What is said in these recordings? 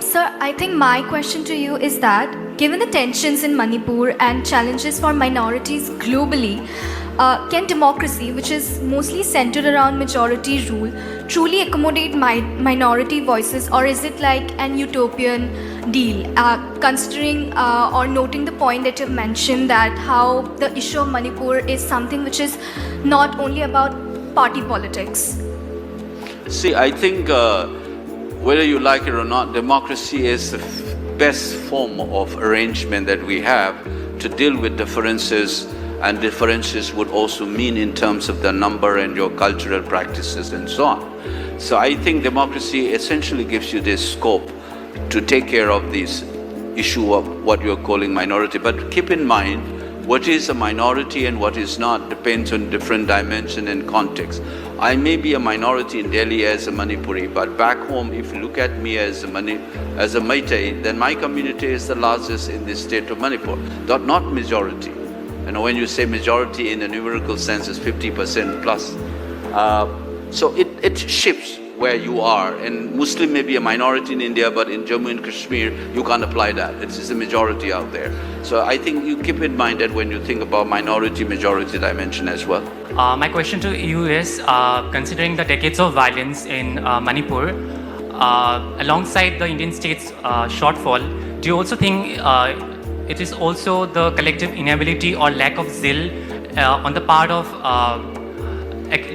Sir, I think my question to you is that given the tensions in Manipur and challenges for minorities globally, can democracy, which is mostly centered around majority rule, truly accommodate minority voices, or is it like an utopian deal? Considering or noting the point that you mentioned that how the issue of Manipur is something which is not only about party politics. See, I think whether you like it or not, democracy is the best form of arrangement that we have to deal with differences, and differences would also mean in terms of the number and your cultural practices and so on. So I think democracy essentially gives you this scope to take care of this issue of what you're calling minority. But keep in mind, what is a minority and what is not depends on different dimension and context. I may be a minority in Delhi as a Manipuri, but back home, if you look at me as a Meitei, then my community is the largest in the state of Manipur, not majority. You know, when you say majority in a numerical sense, it's 50% plus. So it shifts where you are. And Muslim may be a minority in India, but in Jammu and Kashmir, you can't apply that. It's a majority out there. So I think you keep in mind that when you think about minority-majority dimension as well. My question to you is, considering the decades of violence in Manipur, alongside the Indian state's shortfall, do you also think it is also the collective inability or lack of zeal on the part of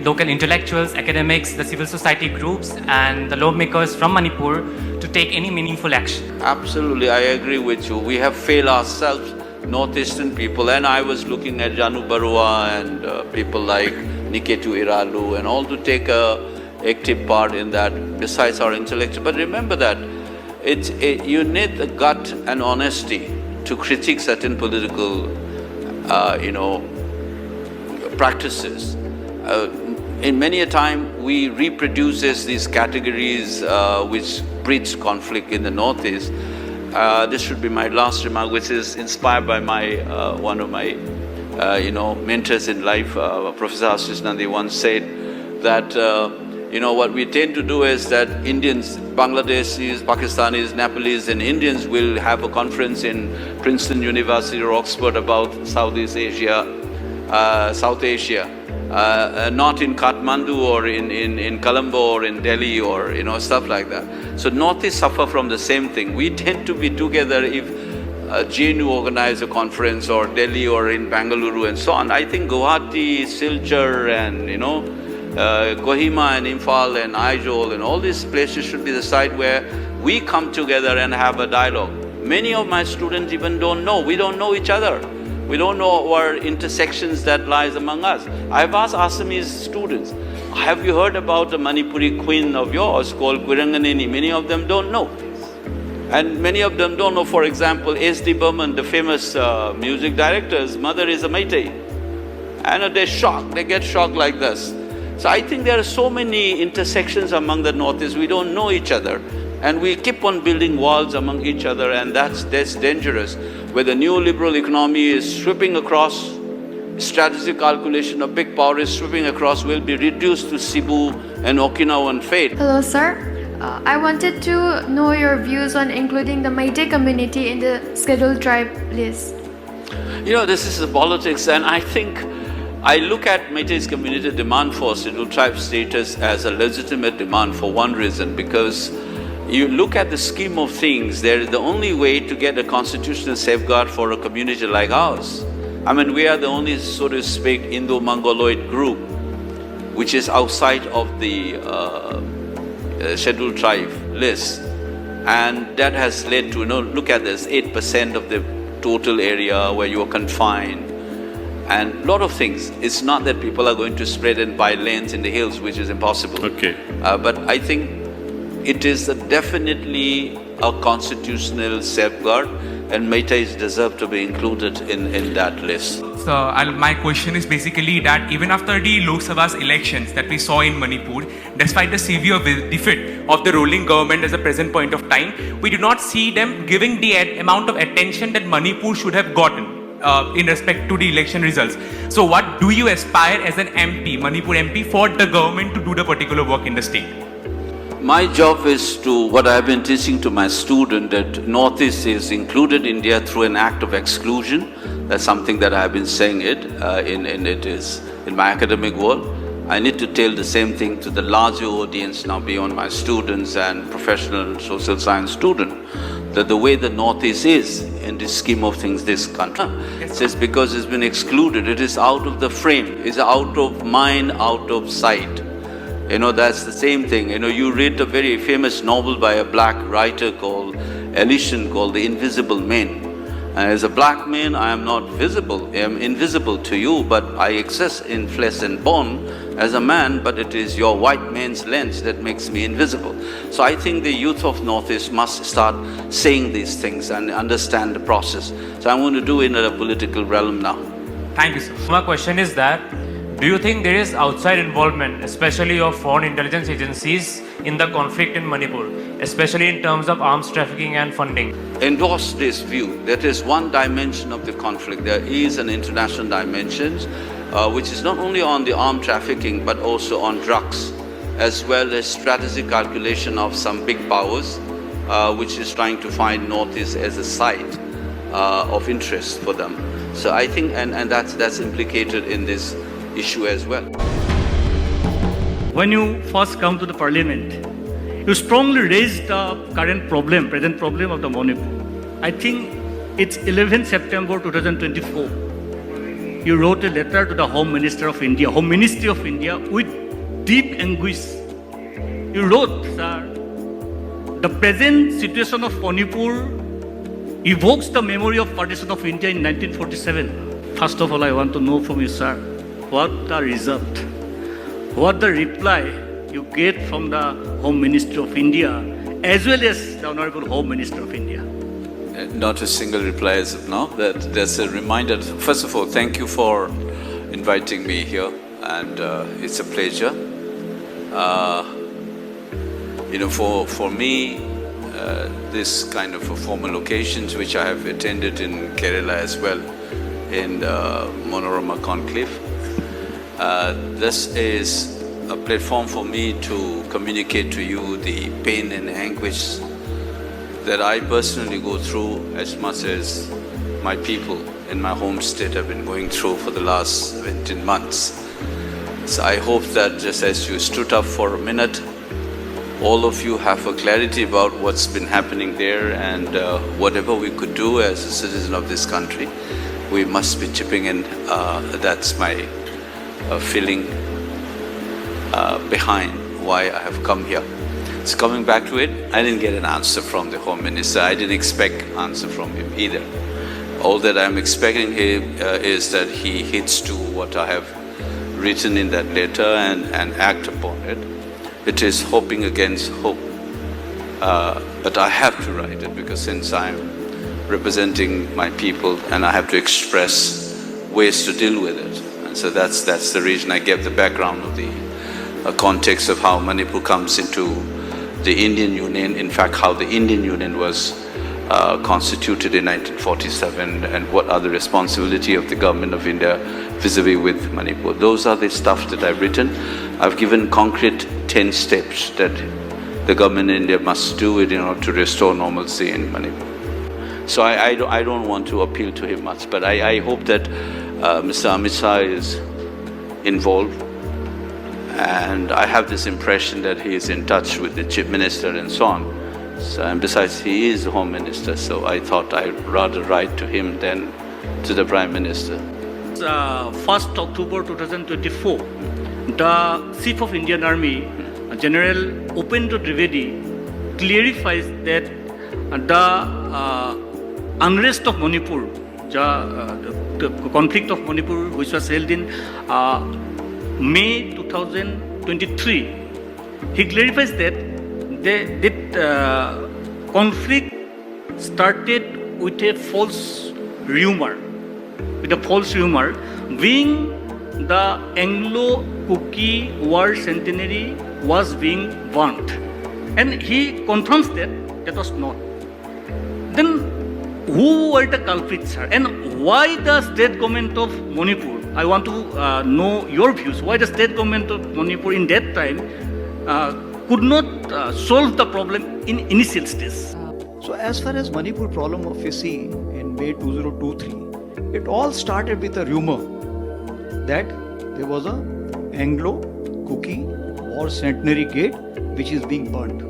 local intellectuals, academics, the civil society groups, and the lawmakers from Manipur to take any meaningful action? Absolutely, I agree with you. We have failed ourselves, northeastern people, and I was looking at Janu Barua and people like Niketu Iralu and all to take a active part in that besides our intellectual. But remember that you need the gut and honesty to critique certain political, practices. In many a time, we reproduces these categories which breeds conflict in the Northeast. This should be my last remark, which is inspired by one of my mentors in life. Professor Ashish Nandi once said that what we tend to do is that Indians, Bangladeshis, Pakistanis, Nepalese and Indians will have a conference in Princeton University or Oxford about South Asia, not in Kathmandu or in Colombo or in Delhi or stuff like that. So Northeast suffer from the same thing. We tend to be together if GNU organize a conference or Delhi or in Bangalore and so on. I think Guwahati, Silchar and Kohima and Imphal and Aizol and all these places should be the site where we come together and have a dialogue. Many of my students even don't know. We don't know each other. We don't know our intersections that lies among us. I've asked Assamese students, have you heard about the Manipuri queen of yours called Quiranganini? Many of them don't know. And many of them don't know, for example, S.D. Burman, the famous music director's mother is a Meitei. And they're shocked, they get shocked like this. So I think there are so many intersections among the Northeast, we don't know each other. And we keep on building walls among each other, and that's dangerous. Where the neoliberal economy is sweeping across, strategic calculation of big power is sweeping across, will be reduced to Cebu and Okinawan fate. Hello, sir. I wanted to know your views on including the Meitei community in the scheduled tribe list. This is the politics, and I think I look at Meitei's community demand for scheduled tribe status as a legitimate demand for one reason, because you look at the scheme of things, the only way to get a constitutional safeguard for a community like ours. I mean, we are the only, so to speak, Indo-Mongoloid group which is outside of the scheduled tribe list. And that has led to, look at this, 8% of the total area where you are confined. And a lot of things. It's not that people are going to spread and buy lands in the hills, which is impossible. Okay. But I think it is definitely a constitutional safeguard, and Meiteis deserve to be included in that list. So my question is basically that even after the Lok Sabha's elections that we saw in Manipur, despite the severe defeat of the ruling government at the present point of time, we do not see them giving the amount of attention that Manipur should have gotten in respect to the election results. So what do you aspire as an MP, Manipur MP, for the government to do the particular work in the state? My job is to, what I've been teaching to my student, that Northeast is included India through an act of exclusion. That's something that I've been saying in my academic world. I need to tell the same thing to the larger audience now beyond my students and professional social science students, that the way the Northeast is in this scheme of things, this country, it's just because it's been excluded, it is out of the frame, it's out of mind, out of sight. That's the same thing. You read a very famous novel by a black writer called Elysian called The Invisible Man. And as a black man, I am not visible, I am invisible to you, but I exist in flesh and bone as a man, but it is your white man's lens that makes me invisible. So I think the youth of Northeast must start saying these things and understand the process. So I'm going to do it in a political realm now. Thank you, sir. My question is that, do you think there is outside involvement, especially of foreign intelligence agencies, in the conflict in Manipur, especially in terms of arms trafficking and funding? Endorse this view. That is one dimension of the conflict. There is an international dimension, which is not only on the armed trafficking, but also on drugs, as well as strategic calculation of some big powers, which is trying to find Northeast as a site of interest for them. So I think, and that's implicated in this issue as well. When you first come to the parliament, you strongly raised the present problem of the Manipur. I think it's 11 September 2024. You wrote a letter to the Home Ministry of India with deep anguish. You wrote, sir, the present situation of Manipur evokes the memory of partition of India in 1947. First of all, I want to know from you, sir, what the result, what the reply you get from the Home Ministry of India as well as the Honorable Home Minister of India. Not a single reply as of now. That's a reminder. First of all, thank you for inviting me here, and it's a pleasure. For me, this kind of a formal occasions which I have attended in Kerala as well, in Monorama Conclave. This is a platform for me to communicate to you the pain and anguish that I personally go through, as much as my people in my home state have been going through for the last 17 months. So I hope that just as you stood up for a minute, all of you have a clarity about what's been happening there, and whatever we could do as a citizen of this country, we must be chipping in. That's my feeling behind why I have come here. So coming back to it, I didn't get an answer from the Home Minister. I didn't expect an answer from him either. All that I'm expecting him is that he heeds to what I have written in that letter and act upon it. It is hoping against hope. But I have to write it because since I'm representing my people and I have to express ways to deal with it. And so that's the reason I gave the background of the context of how Manipur comes into the Indian Union, in fact how the Indian Union was constituted in 1947 and what are the responsibility of the government of India vis-a-vis with Manipur. Those are the stuff that I've written. I've given concrete 10 steps that the government in India must do it in order to restore normalcy in Manipur. So I don't want to appeal to him much, but I hope that Mr. Amit Shah is involved. And I have this impression that he is in touch with the Chief Minister and so on. So, and besides, he is the Home Minister, so I thought I'd rather write to him than to the Prime Minister. 1st October 2024, the Chief of Indian Army, General Upendra Trivedi, clarifies that the unrest of Manipur, the conflict of Manipur, which was held in May 2023, he clarifies that the conflict started with a false rumor, being the Anglo-Kuki War centenary was being burnt. And he confirms that that was not. Then who were the culprits, sir? And why the state government of Manipur, I want to know your views, why the state government of Manipur in that time could not solve the problem in initial stage. So as far as Manipur problem of we see in May 2023, it all started with a rumor that there was a Anglo-Kuki War Centenary Gate which is being burnt.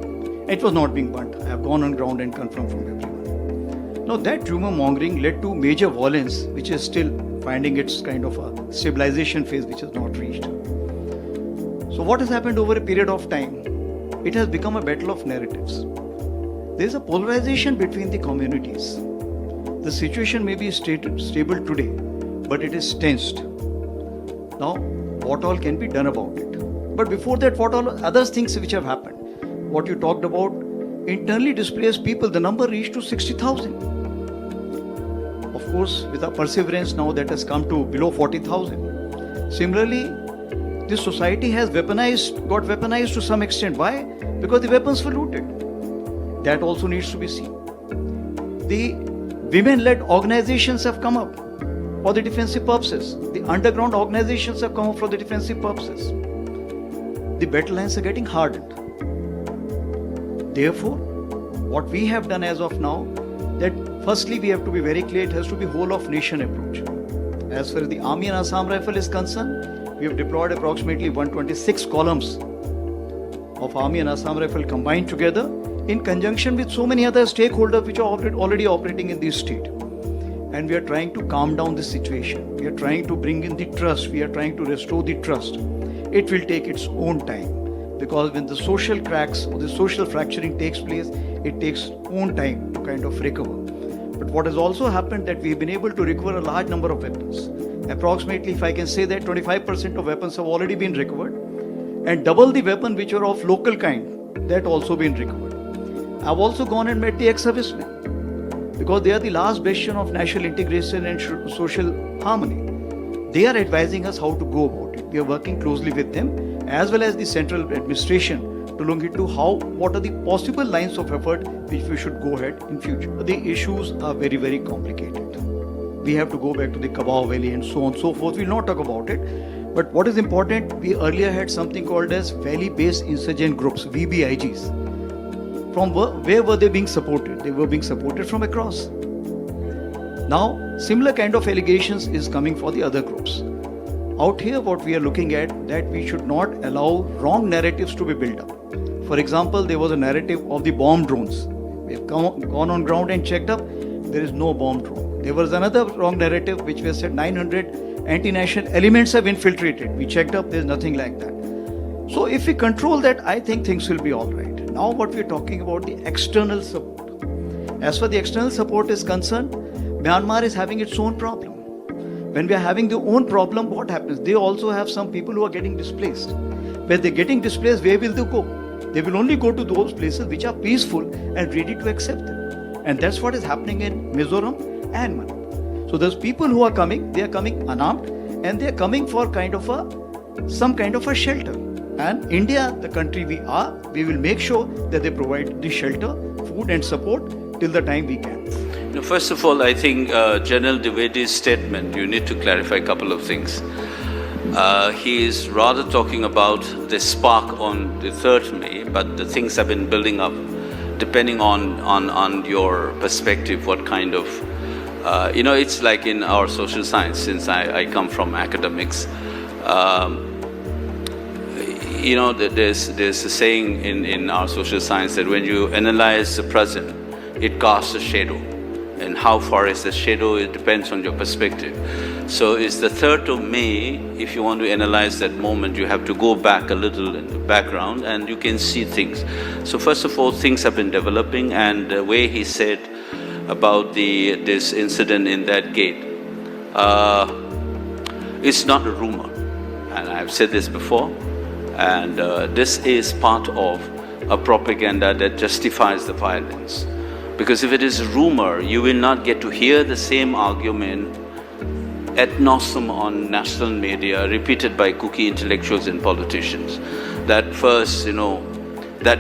It was not being burnt. I have gone on ground and confirmed from everyone. Now that rumor mongering led to major violence which is still finding its kind of a stabilization phase which is not reached. So what has happened over a period of time? It has become a battle of narratives. There is a polarization between the communities. The situation may be stable today, but it is tensed. Now, what all can be done about it? But before that, what all other things which have happened? What you talked about, internally displaced people, the number reached to 60,000. Of course, with our perseverance now that has come to below 40,000. Similarly, this society has got weaponized to some extent. Why? Because the weapons were looted. That also needs to be seen. The women-led organizations have come up for the defensive purposes. The underground organizations have come up for the defensive purposes. The battle lines are getting hardened. Therefore, what we have done as of now, that firstly we have to be very clear, it has to be whole of nation approach. As far as the Army and Assam Rifle is concerned, we have deployed approximately 126 columns of Army and Assam Rifle combined together in conjunction with so many other stakeholders which are already operating in this state. And we are trying to calm down the situation. We are trying to bring in the trust. We are trying to restore the trust. It will take its own time, because when the social cracks or the social fracturing takes place, it takes own time to kind of recover. But what has also happened that we have been able to recover a large number of weapons. Approximately, if I can say that 25% of weapons have already been recovered, and double the weapon which are of local kind, that also been recovered. I've also gone and met the ex-servicemen, because they are the last bastion of national integration and social harmony. They are advising us how to go about it. We are working closely with them as well as the central administration to look into what are the possible lines of effort which we should go ahead in future. The issues are very, very complicated. We have to go back to the Kabao Valley and so on and so forth. We'll not talk about it. But what is important, we earlier had something called as Valley-Based Insurgent Groups, VBIGs. From where were they being supported? They were being supported from across. Now, similar kind of allegations is coming for the other groups. Out here, what we are looking at, that we should not allow wrong narratives to be built up. For example, there was a narrative of the bomb drones. We have gone on ground and checked up, there is no bomb drone. There was another wrong narrative which was said 900 anti-national elements have infiltrated. We checked up, there is nothing like that. So if we control that, I think things will be all right. Now what we are talking about, the external support. As far as the external support is concerned, Myanmar is having its own problem. When we are having their own problem, what happens? They also have some people who are getting displaced. When they're getting displaced, where will they go? They will only go to those places which are peaceful and ready to accept them. And that's what is happening in Mizoram and Manipur. So those people who are coming, they are coming unarmed and they are coming for some kind of a shelter. And India, the country we are, we will make sure that they provide the shelter, food and support till the time we can. No, first of all, I think General Dwivedi's statement, you need to clarify a couple of things. He is rather talking about the spark on the 3rd May, but the things have been building up depending on your perspective, what kind of, it's like in our social science, since I come from academics. There's a saying in our social science that when you analyze the present, it casts a shadow. And how far is the shadow, it depends on your perspective. So it's the 3rd of May, if you want to analyze that moment, you have to go back a little in the background and you can see things. So first of all, things have been developing, and the way he said about this incident in that gate, it's not a rumor. And I've said this before, and this is part of a propaganda that justifies the violence. Because if it is a rumor, you will not get to hear the same argument ad nauseam on national media, repeated by Kuki intellectuals and politicians. That first, that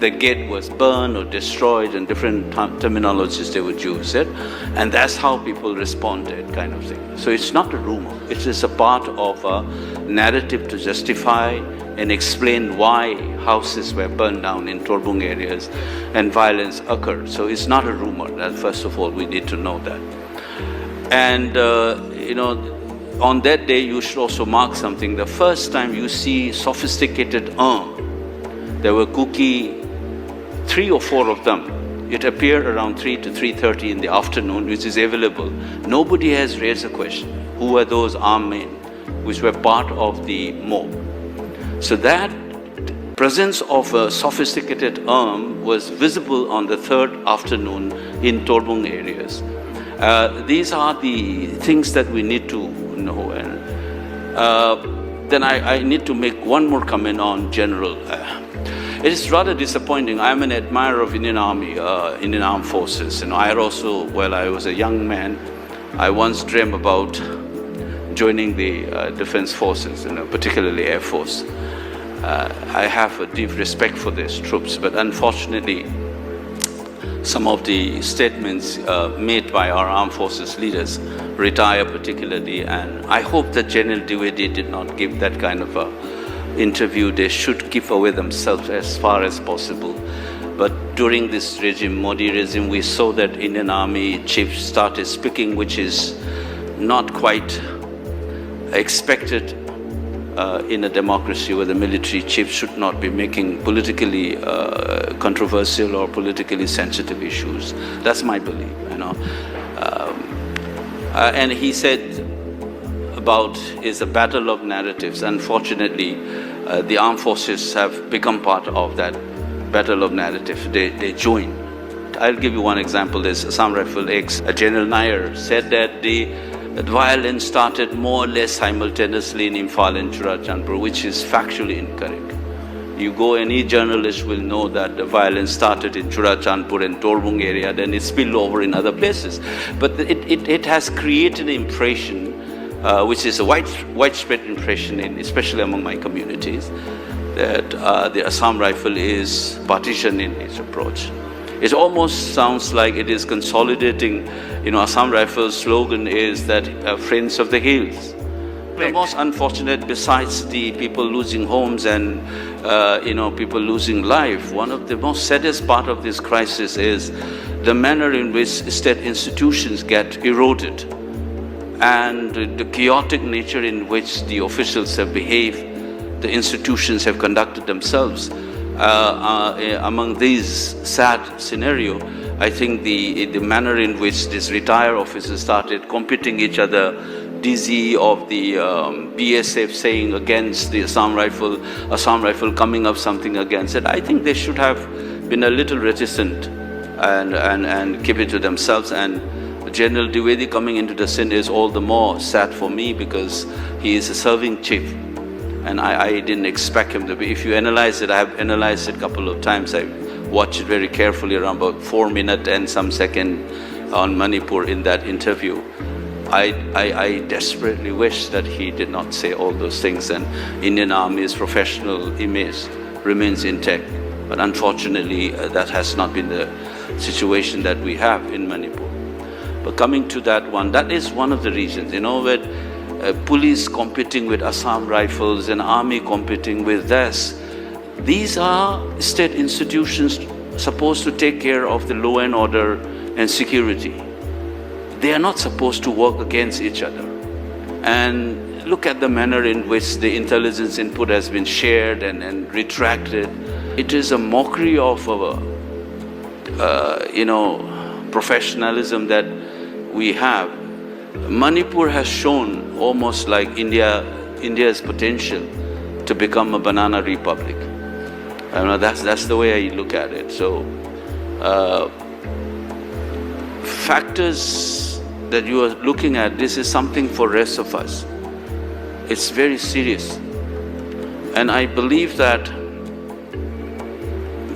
the gate was burned or destroyed, and different terminologies they would use it. And that's how people responded, kind of thing. So it's not a rumor. It is a part of a narrative to justify and explained why houses were burned down in Torbung areas and violence occurred. So it's not a rumor. That first of all, we need to know that. And on that day, you should also mark something. The first time you see sophisticated there were Kuki, 3 or 4 of them. It appeared around 3 to 3:30 in the afternoon, which is available. Nobody has raised a question. Who were those armed men which were part of the mob? So that presence of a sophisticated arm was visible on the 3rd afternoon in Torbung areas. These are the things that we need to know. And then I need to make one more comment on general. It is rather disappointing. I am an admirer of Indian Army, Indian Armed Forces. I also, while I was a young man, I once dreamed about joining the Defense Forces, particularly Air Force. I have a deep respect for these troops, but unfortunately, some of the statements made by our armed forces leaders retire particularly, and I hope that General Dwivedi did not give that kind of a interview. They should give away themselves as far as possible. But during this regime, Modi regime, we saw that Indian Army chiefs started speaking, which is not quite expected in a democracy where the military chief should not be making politically controversial or politically sensitive issues. That's my belief, and he said about is a battle of narratives. Unfortunately, the armed forces have become part of that battle of narrative. They join. I'll give you one example. There's Assam Rifle General Nair said that that violence started more or less simultaneously in Imphal and Churachandpur, which is factually incorrect. You go, any journalist will know that the violence started in Churachandpur and Torbung area, then it spilled over in other places. But it has created an impression, which is a widespread impression, especially among my communities, that the Assam Rifle is partisan in its approach. It almost sounds like it is consolidating. Assam Rifle's slogan is that friends of the hills. The most unfortunate, besides the people losing homes and people losing life, one of the most saddest part of this crisis is the manner in which state institutions get eroded and the chaotic nature in which the officials have behaved, the institutions have conducted themselves. Among these sad scenario, I think the manner in which these retired officers started competing each other, DZ of the BSF saying against the Assam Rifle coming up something against it. I think they should have been a little reticent and keep it to themselves. And General Dwivedi coming into the scene is all the more sad for me because he is a serving chief. And I didn't expect him to be. If you analyze it, I have analyzed it a couple of times. I watched it very carefully, around about 4 minutes and some second on Manipur in that interview. I desperately wish that he did not say all those things, and Indian Army's professional image remains intact. But unfortunately, that has not been the situation that we have in Manipur. But coming to that one, that is one of the reasons, where police competing with Assam Rifles and army competing with this. These are state institutions supposed to take care of the law and order and security. They are not supposed to work against each other. And look at the manner in which the intelligence input has been shared and retracted. It is a mockery of our, professionalism that we have. Manipur has shown almost like India's potential to become a banana republic. That's the way I look at it. So, factors that you are looking at, this is something for rest of us. It's very serious. And I believe that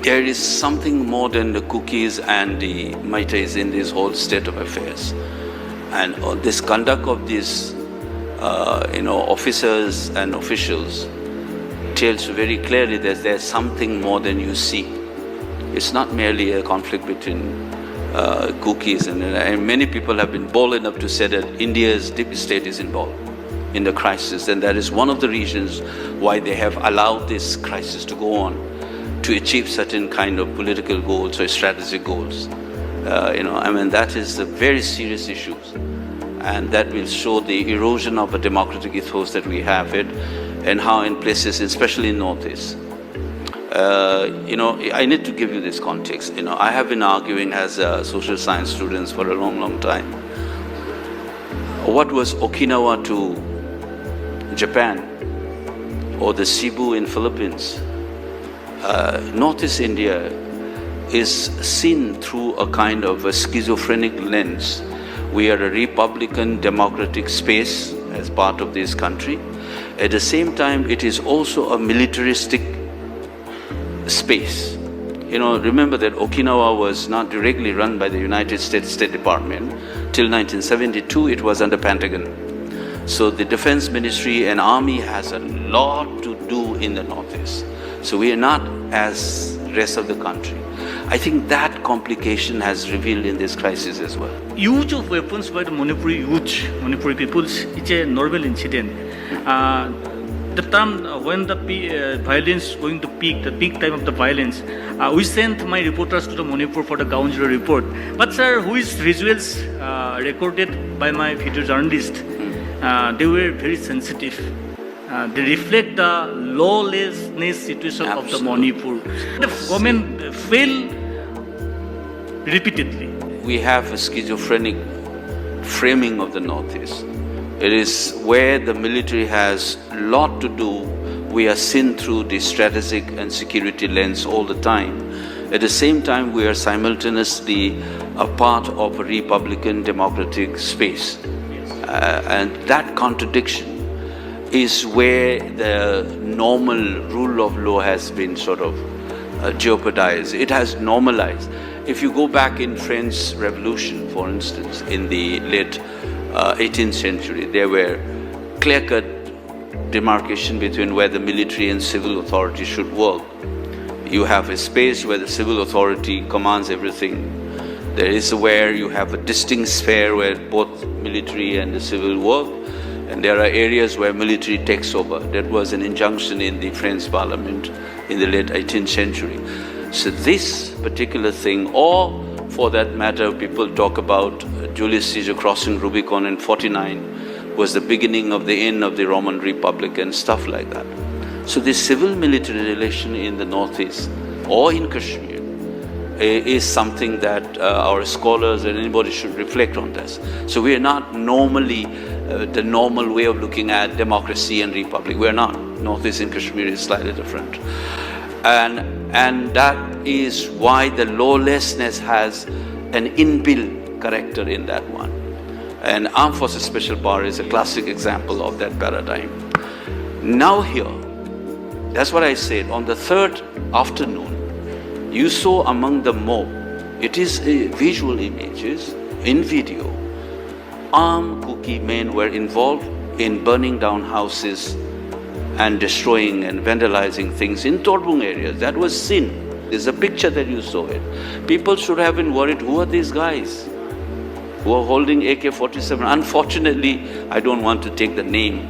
there is something more than the cookies and the Meiteis in this whole state of affairs. And this conduct of these, officers and officials tells very clearly that there's something more than you see. It's not merely a conflict between cookies, and many people have been bold enough to say that India's deep state is involved. in the crisis, and that is one of the reasons why they have allowed this crisis to go on, to achieve certain kind of political goals or strategic goals. That is a very serious issue, and that will show the erosion of the democratic ethos that we have it, and how in places, especially in Northeast. I need to give you this context. I have been arguing as a social science student for a long, long time. What was Okinawa to Japan, or the Cebu in Philippines? Northeast India is seen through a kind of a schizophrenic lens. We are a republican democratic space as part of this country. At the same time, it is also a militaristic space. Remember that Okinawa was not directly run by the United States State Department. Till 1972, it was under Pentagon. So the Defense Ministry and Army has a lot to do in the Northeast. So we are not as rest of the country. I think that complication has revealed in this crisis as well. Use of weapons by the Manipuri peoples, it's a normal incident. The time when the violence going to peak, the peak time of the violence, we sent my reporters to the Manipur for the ground zero report. But sir, whose visuals recorded by my video journalist, they were very sensitive. They reflect the lawlessness situation of the Manipur. The government failed repeatedly. We have a schizophrenic framing of the Northeast. It is where the military has a lot to do. We are seen through the strategic and security lens all the time. At the same time, we are simultaneously a part of a republican democratic space. And that contradiction is where the normal rule of law has been sort of jeopardized. It has normalized. If you go back in French Revolution, for instance, in the late 18th century, there were clear-cut demarcation between where the military and civil authority should work. You have a space where the civil authority commands everything. There is where you have a distinct sphere where both military and the civil work. And there are areas where military takes over. That was an injunction in the French Parliament in the late 18th century. So this particular thing, or for that matter, people talk about Julius Caesar crossing Rubicon in 49 was the beginning of the end of the Roman Republic and stuff like that. So this civil-military relation in the Northeast or in Kashmir is something that our scholars and anybody should reflect on this. So we are not normally the normal way of looking at democracy and republic. We are not. Northeast in Kashmir is slightly different. And that is why the lawlessness has an inbuilt character in that one. And Armed Forces Special Power is a classic example of that paradigm. Now here, that's what I said, on the third afternoon, you saw among the mob, it is visual images, in video, armed Kuki men were involved in burning down houses and destroying and vandalizing things in Torbung areas. That was sin. There's a picture that you saw it. People should have been worried, who are these guys who are holding AK-47? Unfortunately, I don't want to take the name.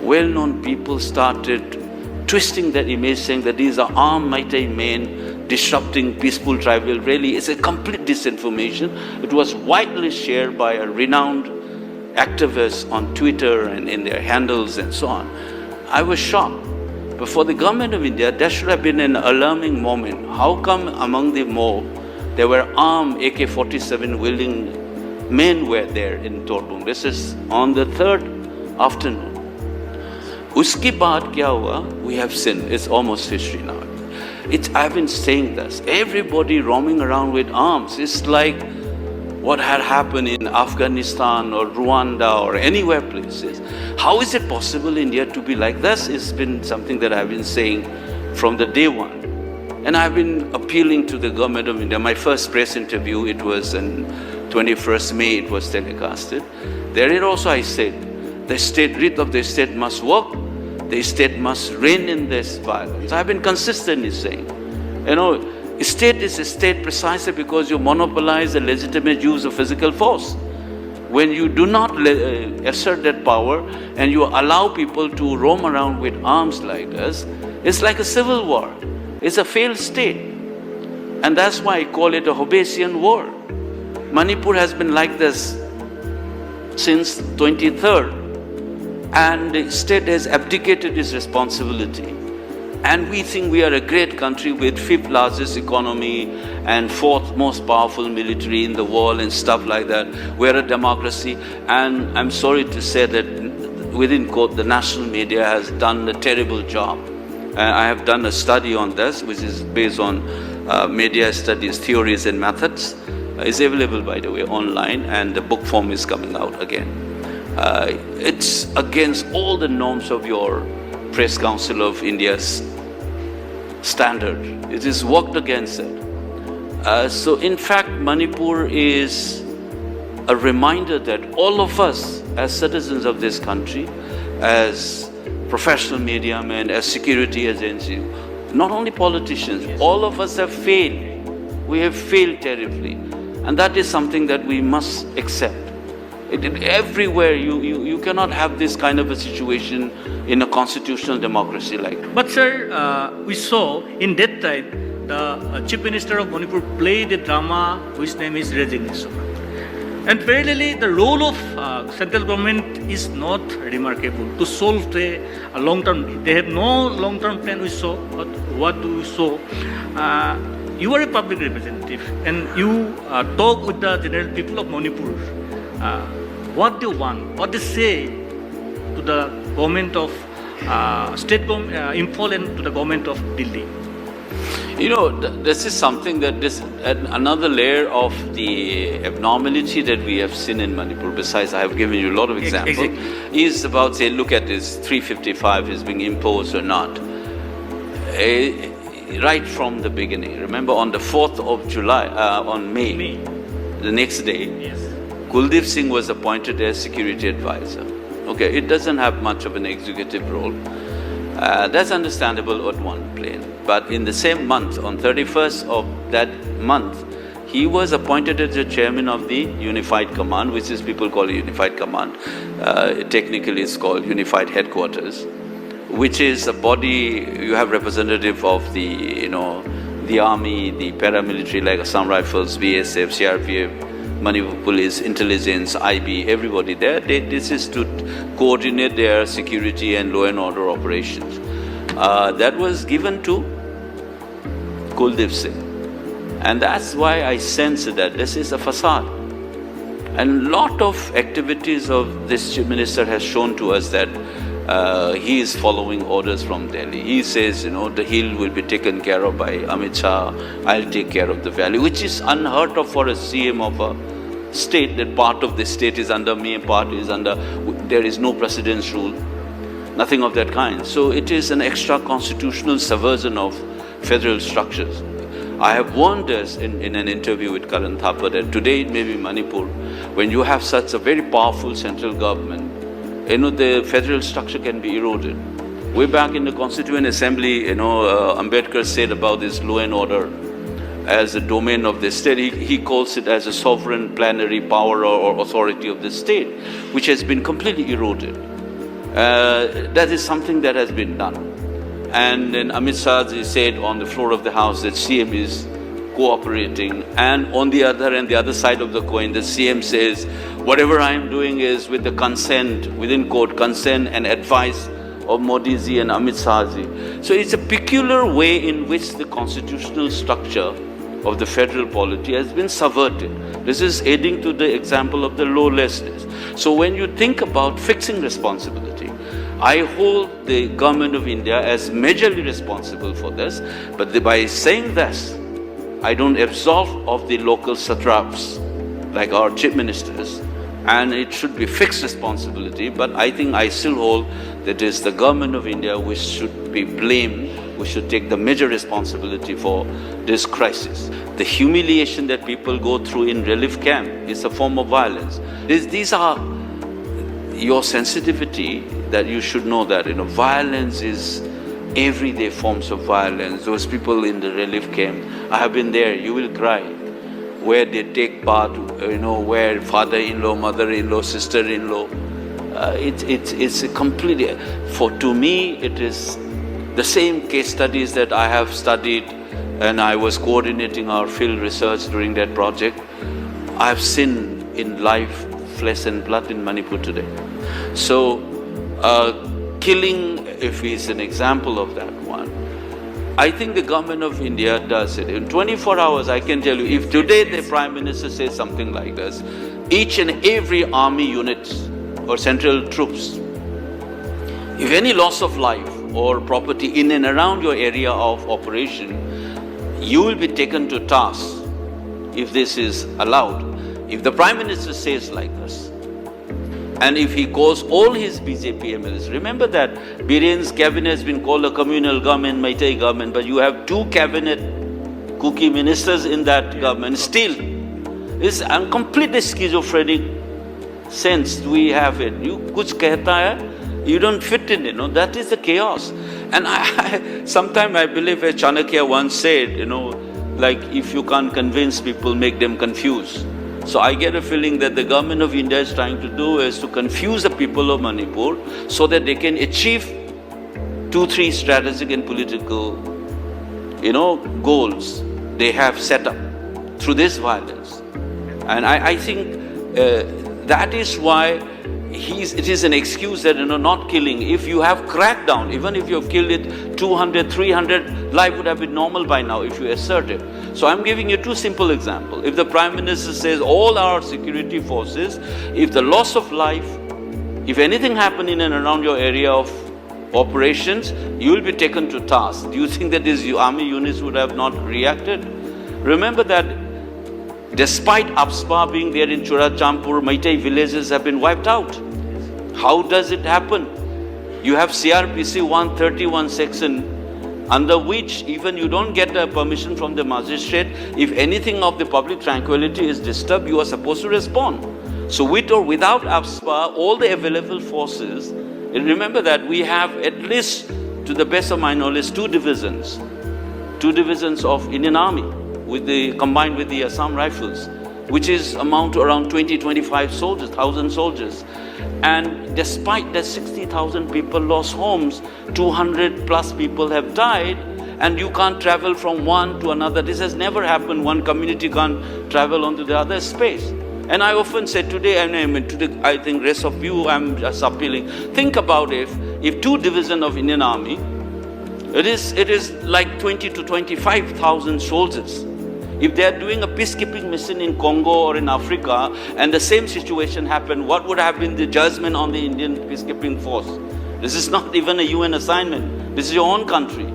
Well-known people started twisting that image, saying that these are armed Meitei men disrupting peaceful tribal rally. It's a complete disinformation. It was widely shared by a renowned activist on Twitter and in their handles and so on. I was shocked. But for the government of India, that should have been an alarming moment. How come among the mob, there were armed AK-47 wielding men were there in Torbung? This is on the third afternoon. Uski baad kya hua? We have seen. It's almost history now. I've been saying this. Everybody roaming around with arms. It's like what had happened in Afghanistan or Rwanda or anywhere places. How is it possible India to be like this? It's been something that I've been saying from the day one. And I've been appealing to the government of India. My first press interview, it was on 21st May, it was telecasted. Therein also I said, the state, writ of the state must work. The state must rein in this violence. I've been consistently saying, state is a state precisely because you monopolize the legitimate use of physical force. When you do not assert that power and you allow people to roam around with arms like this, it's like a civil war. It's a failed state. And that's why I call it a Hobbesian war. Manipur has been like this since 23rd, and the state has abdicated its responsibility. And we think we are a great country with 5th largest economy and 4th most powerful military in the world and stuff like that. We're a democracy, and I'm sorry to say that within quote, the national media has done a terrible job. I have done a study on this, which is based on media studies, theories and methods. It's available, by the way, online, and the book form is coming out again. It's against all the norms of your Press Council of India's standard. It is worked against it. So in fact, Manipur is a reminder that all of us as citizens of this country, as professional media men, as security agencies, not only politicians, all of us have failed. We have failed terribly. And that is something that we must accept. Everywhere, you cannot have this kind of a situation in a constitutional democracy like that. But sir, we saw in that time, the Chief Minister of Manipur played a drama which name is resignation. And parallelly, the role of central government is not remarkable to solve a long-term. They have no long-term plan, we saw. But what do we saw? You are a public representative and you talk with the general people of Manipur. What they want, what they say to the government of state Imphal and to the government of Delhi. You know, this is something that another layer of the abnormality that we have seen in Manipur, besides I have given you a lot of examples, is about, say, look at this 355 is being imposed or not. Right from the beginning. Remember on the 4th of July, on May, the next day, Yes. Kuldeep Singh was appointed as security advisor. Okay, it doesn't have much of an executive role. That's understandable at one plane. But in the same month, on 31st of that month, he was appointed as the chairman of the Unified Command, which is people call it Unified Command. Technically it's called Unified Headquarters, which is a body, you have representative of the, the army, the paramilitary like Assam Rifles, BSF, CRPF, Manipur Police, Intelligence, IB, everybody there. This is to coordinate their security and law and order operations. That was given to Kuldeep Singh. And that's why I sense that this is a facade. And a lot of activities of this chief minister has shown to us that he is following orders from Delhi. He says, the hill will be taken care of by Amit Shah, I'll take care of the valley, which is unheard of for a CM of a state, that part of the state is under me, part is under, there is no precedence rule, nothing of that kind. So it is an extra constitutional subversion of federal structures. I have warned us in an interview with Karan Thapa that today it may be Manipur, when you have such a very powerful central government, the federal structure can be eroded. Way back in the Constituent Assembly, Ambedkar said about this law and order as a domain of the state. He calls it as a sovereign plenary power or authority of the state, which has been completely eroded. That is something that has been done. And then Amit Shah said on the floor of the House that CM is cooperating, and on the other side of the coin, the CM says, whatever I am doing is with the consent, within quote, consent and advice of Modi ji and Amit Shah ji. So it's a peculiar way in which the constitutional structure of the federal polity has been subverted. This is aiding to the example of the lawlessness. So when you think about fixing responsibility, I hold the government of India as majorly responsible for this, but by saying this, I don't absolve of the local satraps, like our chief ministers, and it should be fixed responsibility, but I think I still hold that it is the government of India which should be blamed, we should take the major responsibility for this crisis. The humiliation that people go through in relief camp is a form of violence. These are your sensitivity, that you should know that, violence is everyday forms of violence. Those people in the relief camp, I have been there, you will cry. where they take part, where father-in-law, mother-in-law, sister-in-law. It's a completely, to me, it is the same case studies that I have studied, and I was coordinating our field research during that project. I have seen in life, flesh and blood in Manipur today. So, killing, if is an example of that one, I think the government of India does it. In 24 hours, I can tell you, if today the Prime Minister says something like this, each and every army unit or central troops, if any loss of life or property in and around your area of operation, you will be taken to task if this is allowed. If the Prime Minister says like this, and if he calls all his BJP MLAs, remember that Biren's cabinet has been called a communal government, Meitei government, but you have 2 cabinet cookie ministers in that government. Still, it's a completely schizophrenic sense we have it. You kuch kehta hai, you don't fit in, that is the chaos. And sometimes I believe as Chanakya once said, like if you can't convince people, make them confused. So I get a feeling that the government of India is trying to do is to confuse the people of Manipur so that they can achieve 2-3 strategic and political, goals they have set up through this violence. And I think that is why it is an excuse that, not killing. If you have cracked down, even if you have killed it 200, 300, life would have been normal by now if you assert it. So I'm giving you 2 simple examples. If the Prime Minister says all our security forces, if the loss of life, if anything happened in and around your area of operations, you will be taken to task. Do you think that these army units would have not reacted? Remember that despite APSPA being there in Churachampur, Meitei villages have been wiped out. How does it happen? You have CRPC 131 section under which even you don't get a permission from the magistrate. If anything of the public tranquility is disturbed, you are supposed to respond. So with or without APSPA, all the available forces, and remember that we have at least, to the best of my knowledge, 2 divisions of Indian Army combined with the Assam Rifles, which is amount to around 20-25 soldiers, 1,000 soldiers. And despite that 60,000 people lost homes, 200 plus people have died, and you can't travel from one to another. This has never happened. One community can't travel onto the other space. And I often say today, I think rest of you, I'm just appealing. Think about if 2 divisions of Indian Army, it is like 20 to 25,000 soldiers. If they are doing a peacekeeping mission in Congo or in Africa and the same situation happened, what would have been the judgment on the Indian peacekeeping force? This is not even a UN assignment. This is your own country.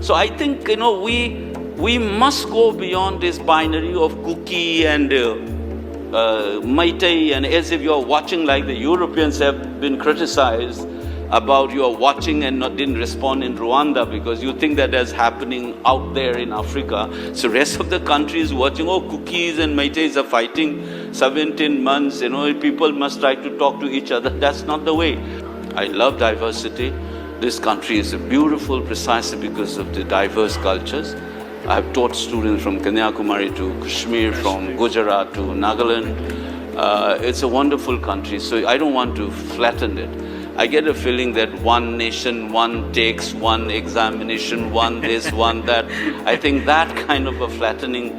So I think, we must go beyond this binary of cookie and Meitei, and as if you are watching like the Europeans have been criticized about you are watching and didn't respond in Rwanda because you think that is happening out there in Africa. So rest of the country is watching, cookies and Meiteis are fighting 17 months, people must try to talk to each other. That's not the way. I love diversity. This country is beautiful precisely because of the diverse cultures. I've taught students from Kanyakumari to Kashmir, from Gujarat to Nagaland. It's a wonderful country, so I don't want to flatten it. I get a feeling that one nation, one takes, one examination, one this, one that. I think that kind of a flattening,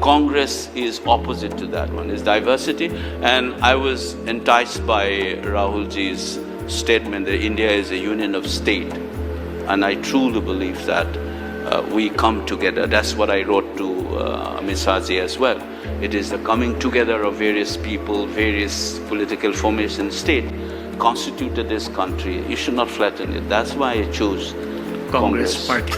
Congress is opposite to that one, is diversity. And I was enticed by Rahulji's statement that India is a union of state. And I truly believe that we come together. That's what I wrote to Misaji as well. It is the coming together of various people, various political formation state constituted this country. You should not flatten it. That's why I chose Congress Party.